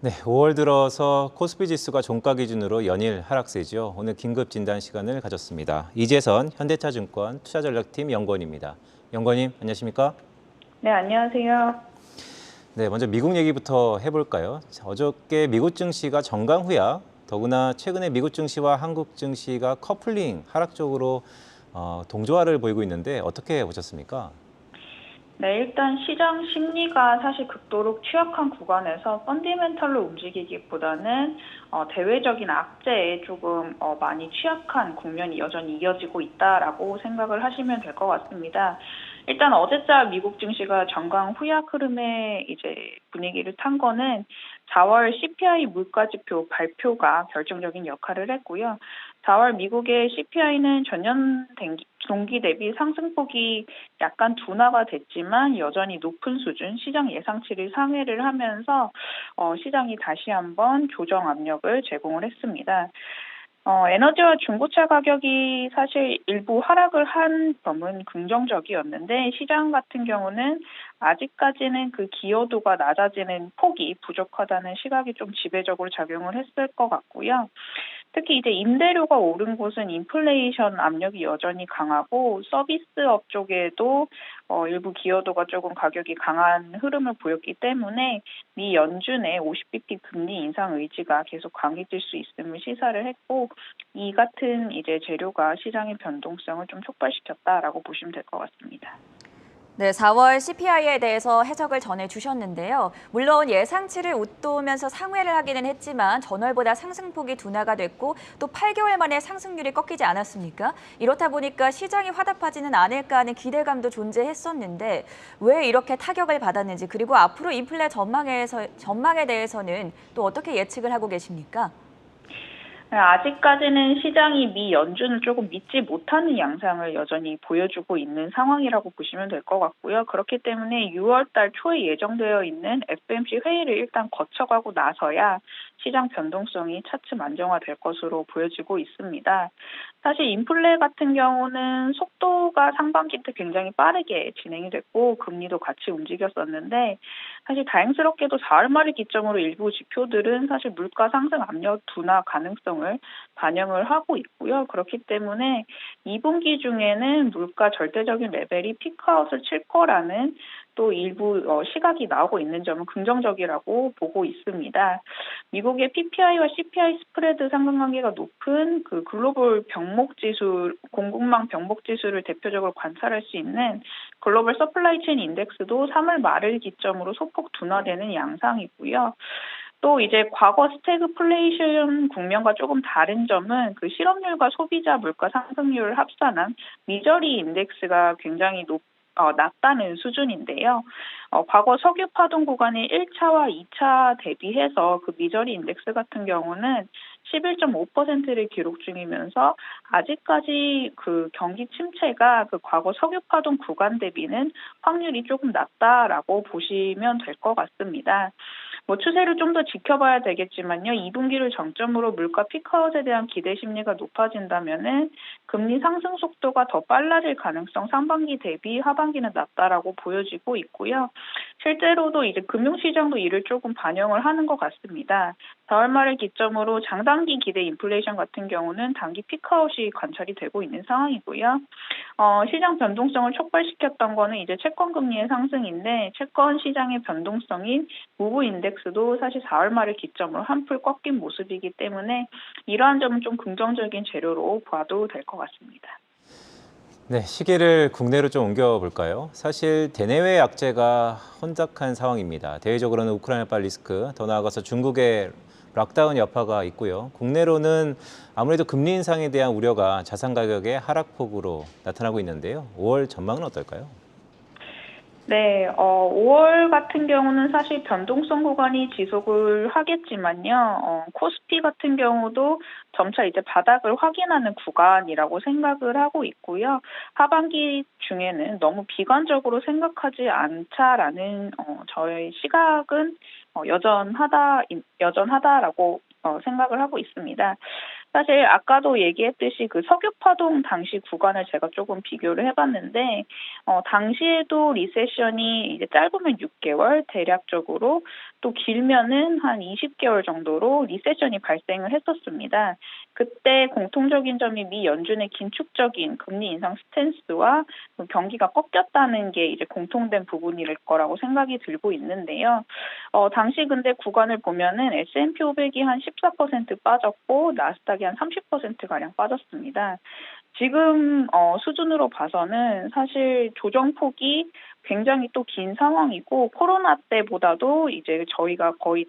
네, 5월 들어서 코스피 지수가 종가 기준으로 연일 하락세죠. 오늘 긴급 진단 시간을 가졌습니다. 이재선 현대차증권 투자전략팀 연구원입니다. 연구원님, 안녕하십니까? 네, 안녕하세요. 네, 먼저 미국 얘기부터 해볼까요? 자, 어저께 미국 증시가 정강 후약, 더구나 최근에 미국 증시와 한국 증시가 커플링 하락적으로 동조화를 보이고 있는데 어떻게 보셨습니까? 네, 일단 시장 심리가 사실 극도로 취약한 구간에서 펀디멘털로 움직이기보다는 대외적인 악재에 조금 많이 취약한 국면이 여전히 이어지고 있다라고 생각을 하시면 될 것 같습니다. 일단 어제자 미국 증시가 정강 후약 흐름의 이제 분위기를 탄 거는 4월 CPI 물가지표 발표가 결정적인 역할을 했고요. 4월 미국의 CPI는 전년 동기 대비 상승폭이 약간 둔화가 됐지만 여전히 높은 수준, 시장 예상치를 상회를 하면서 시장이 다시 한번 조정 압력을 제공을 했습니다. 에너지와 중고차 가격이 사실 일부 하락을 한 점은 긍정적이었는데 시장 같은 경우는 아직까지는 그 기여도가 낮아지는 폭이 부족하다는 시각이 좀 지배적으로 작용을 했을 것 같고요. 특히 이제 임대료가 오른 곳은 인플레이션 압력이 여전히 강하고 서비스업 쪽에도 일부 기여도가 조금 가격이 강한 흐름을 보였기 때문에 미 연준의 50bp 금리 인상 의지가 계속 강해질 수 있음을 시사를 했고 이 같은 이제 재료가 시장의 변동성을 좀 촉발시켰다라고 보시면 될 것 같습니다. 네, 4월 CPI에 대해서 해석을 전해주셨는데요. 물론 예상치를 웃도면서 상회를 하기는 했지만 전월보다 상승폭이 둔화가 됐고 또 8개월 만에 상승률이 꺾이지 않았습니까? 이렇다 보니까 시장이 화답하지는 않을까 하는 기대감도 존재했었는데 왜 이렇게 타격을 받았는지 그리고 앞으로 인플레 전망에 대해서는 또 어떻게 예측을 하고 계십니까? 아직까지는 시장이 미 연준을 조금 믿지 못하는 양상을 여전히 보여주고 있는 상황이라고 보시면 될 것 같고요. 그렇기 때문에 6월 달 초에 예정되어 있는 FOMC 회의를 일단 거쳐가고 나서야 시장 변동성이 차츰 안정화될 것으로 보여지고 있습니다. 사실 인플레 같은 경우는 속도가 상반기 때 굉장히 빠르게 진행이 됐고 금리도 같이 움직였었는데 사실 다행스럽게도 4월 말을 기점으로 일부 지표들은 사실 물가 상승 압력 둔화 가능성을 반영을 하고 있고요. 그렇기 때문에 2분기 중에는 물가 절대적인 레벨이 피크아웃을 칠 거라는 또 일부 시각이 나오고 있는 점은 긍정적이라고 보고 있습니다. 미국의 PPI와 CPI 스프레드 상관관계가 높은 그 글로벌 병목 지수, 공급망 병목 지수를 대표적으로 관찰할 수 있는 글로벌 서플라이 체인 인덱스도 3월 말을 기점으로 소폭 둔화되는 양상이고요. 또 이제 과거 스태그플레이션 국면과 조금 다른 점은 그 실업률과 소비자 물가 상승률을 합산한 미저리 인덱스가 굉장히 낮다는 수준인데요. 과거 석유 파동 구간의 1차와 2차 대비해서 그 미저리 인덱스 같은 경우는 11.5%를 기록 중이면서 아직까지 그 경기 침체가 그 과거 석유 파동 구간 대비는 확률이 조금 낮다라고 보시면 될 것 같습니다. 추세를 좀 더 지켜봐야 되겠지만요. 2분기를 정점으로 물가 피크아웃에 대한 기대 심리가 높아진다면은 금리 상승 속도가 더 빨라질 가능성 상반기 대비 하반기는 낮다라고 보여지고 있고요. 실제로도 이제 금융시장도 이를 조금 반영을 하는 것 같습니다. 4월 말을 기점으로 장단기 기대 인플레이션 같은 경우는 단기 피크아웃이 관찰이 되고 있는 상황이고요. 시장 변동성을 촉발시켰던 거는 이제 채권 금리의 상승인데 채권 시장의 변동성인 무브 인덱스도 사실 4월 말을 기점으로 한풀 꺾인 모습이기 때문에 이러한 점은 좀 긍정적인 재료로 봐도 될 것 같습니다. 네, 시계를 국내로 좀 옮겨볼까요? 사실 대내외 악재가 혼잡한 상황입니다. 대외적으로는 우크라이나발 리스크, 더 나아가서 중국의 락다운 여파가 있고요. 국내로는 아무래도 금리 인상에 대한 우려가 자산 가격의 하락폭으로 나타나고 있는데요. 5월 전망은 어떨까요? 네, 5월 같은 경우는 사실 변동성 구간이 지속을 하겠지만요. 코스피 같은 경우도 점차 이제 바닥을 확인하는 구간이라고 생각을 하고 있고요. 하반기 중에는 너무 비관적으로 생각하지 않자라는 저의 시각은 여전하다라고 생각을 하고 있습니다. 사실 아까도 얘기했듯이 그 석유파동 당시 구간을 제가 조금 비교를 해봤는데 당시에도 리세션이 이제 짧으면 6개월 대략적으로 또 길면은 한 20개월 정도로 리세션이 발생을 했었습니다. 그때 공통적인 점이 미 연준의 긴축적인 금리 인상 스탠스와 경기가 꺾였다는 게 이제 공통된 부분일 거라고 생각이 들고 있는데요. 당시 근데 구간을 보면은 S&P 500이 한 14% 빠졌고 나스닥이 한 30%가량 빠졌습니다. 지금 수준으로 봐서는 사실 조정폭이 굉장히 또 긴 상황이고 코로나 때보다도 이제 저희가 거의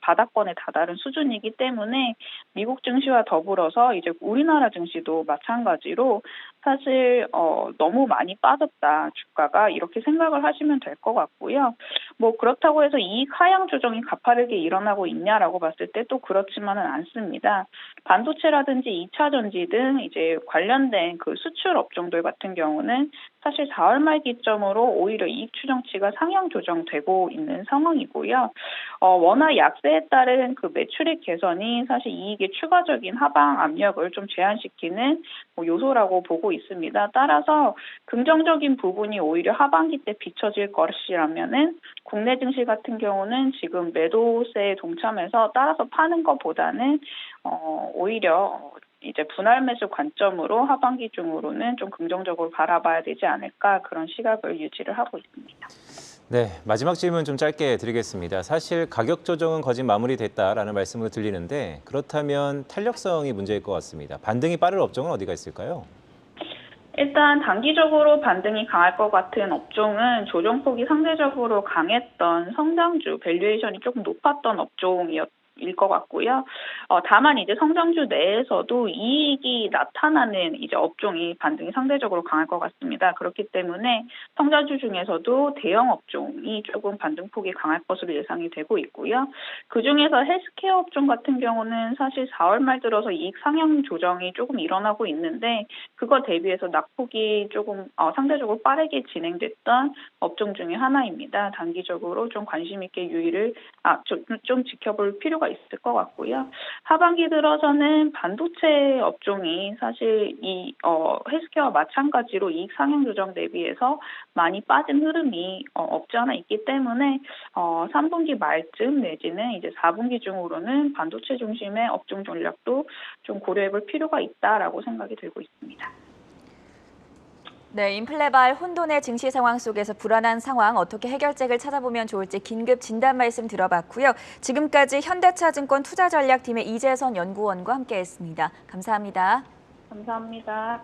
바닥권에 다다른 수준이기 때문에 미국 증시와 더불어서 이제 우리나라 증시도 마찬가지로 사실 너무 많이 빠졌다 주가가 이렇게 생각을 하시면 될 것 같고요. 뭐 그렇다고 해서 이익 하향 조정이 가파르게 일어나고 있냐라고 봤을 때 또 그렇지만은 않습니다. 반도체라든지 2차 전지 등 이제 관련된 그 수출 업종들 같은 경우는 사실 4월 말 기점으로 오히려 이익 추정치가 상향 조정되고 있는 상황이고요. 워낙 약세에 따른 그 매출액 개선이 사실 이익의 추가적인 하방 압력을 좀 제한시키는 요소라고 보고 있습니다. 따라서 긍정적인 부분이 오히려 하반기 때 비춰질 것이라면은 국내 증시 같은 경우는 지금 매도세에 동참해서 따라서 파는 것보다는 오히려 이제 분할 매수 관점으로 하반기 중으로는 좀 긍정적으로 바라봐야 되지 않을까 그런 시각을 유지를 하고 있습니다. 네, 마지막 질문 좀 짧게 드리겠습니다. 사실 가격 조정은 거진 마무리됐다라는 말씀으로 들리는데 그렇다면 탄력성이 문제일 것 같습니다. 반등이 빠를 업종은 어디가 있을까요? 일단 단기적으로 반등이 강할 것 같은 업종은 조정폭이 상대적으로 강했던 성장주, 밸류에이션이 조금 높았던 업종이었 것 같고요. 다만 이제 성장주 내에서도 이익이 나타나는 이제 업종이 반등이 상대적으로 강할 것 같습니다. 그렇기 때문에 성장주 중에서도 대형 업종이 조금 반등폭이 강할 것으로 예상이 되고 있고요. 그 중에서 헬스케어 업종 같은 경우는 사실 4월 말 들어서 이익 상향 조정이 조금 일어나고 있는데 그거 대비해서 낙폭이 조금 상대적으로 빠르게 진행됐던 업종 중에 하나입니다. 단기적으로 좀 관심 있게 좀 지켜볼 필요가 있을 것 같고요. 하반기 들어서는 반도체 업종이 사실 이 헬스케어와 마찬가지로 이익 상향 조정 대비해서 많이 빠진 흐름이 없지 않아 있기 때문에 3분기 말쯤 내지는 이제 4분기 중으로는 반도체 중심의 업종 전략도 좀 고려해볼 필요가 있다라고 생각이 들고 있습니다. 네, 인플레발 혼돈의 증시 상황 속에서 불안한 상황 어떻게 해결책을 찾아보면 좋을지 긴급 진단 말씀 들어봤고요. 지금까지 현대차증권 투자전략팀의 이재선 연구원과 함께했습니다. 감사합니다. 감사합니다.